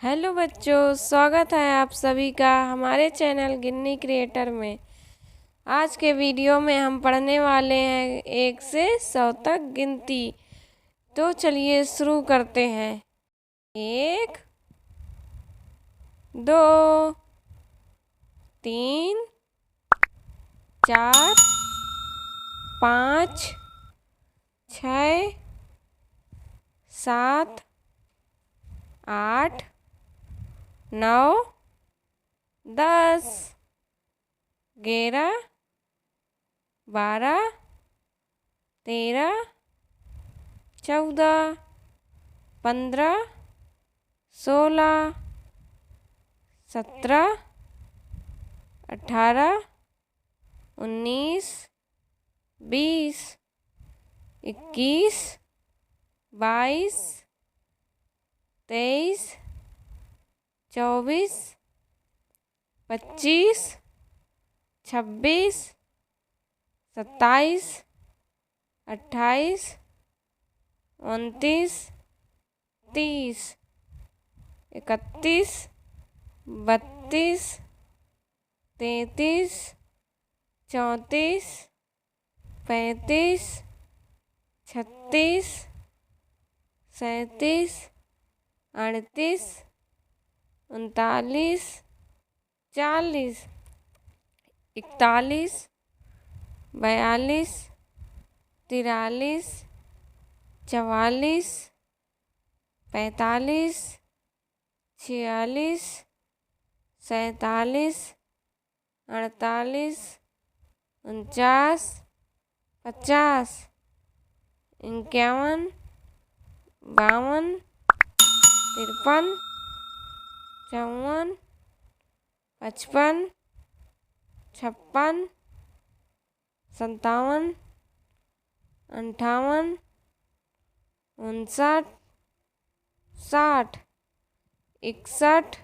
Hello बच्चों, स्वागत है आप सभी का हमारे चैनल गिन्नी क्रिएटर में। आज के वीडियो में हम पढ़ने वाले हैं 1 से 100 तक गिनती। तो चलिए शुरू करते हैं। 1 2 3 4 5 6 7 8 9 10 11 12 13 14 15 16 17 18 19 20 21 22 23 24 25 26 27 28 29 30 31 32 33 34 35 36 37 38 39 40 41 42 43 44 45 46 47 48 49 50 51 52 53 54 55 56 57 58 59 60 61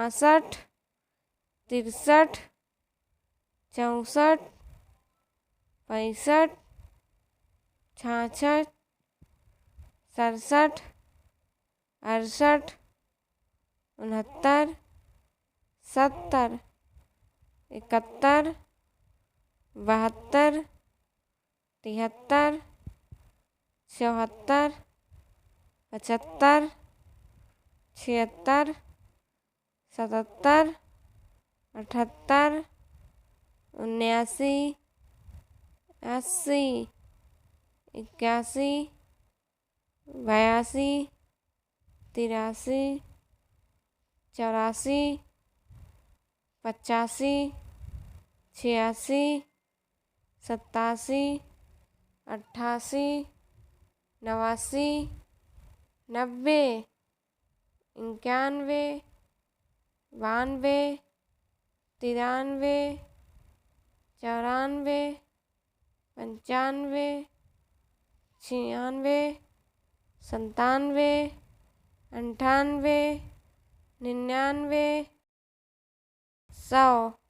62 63 64 65 66 67 68 69 70 71 72 73 74 75 76 77 78 79 80 81 82 83 84 85 86 87 88 89 90 91 92 93 94 95 96 97 98 99 100।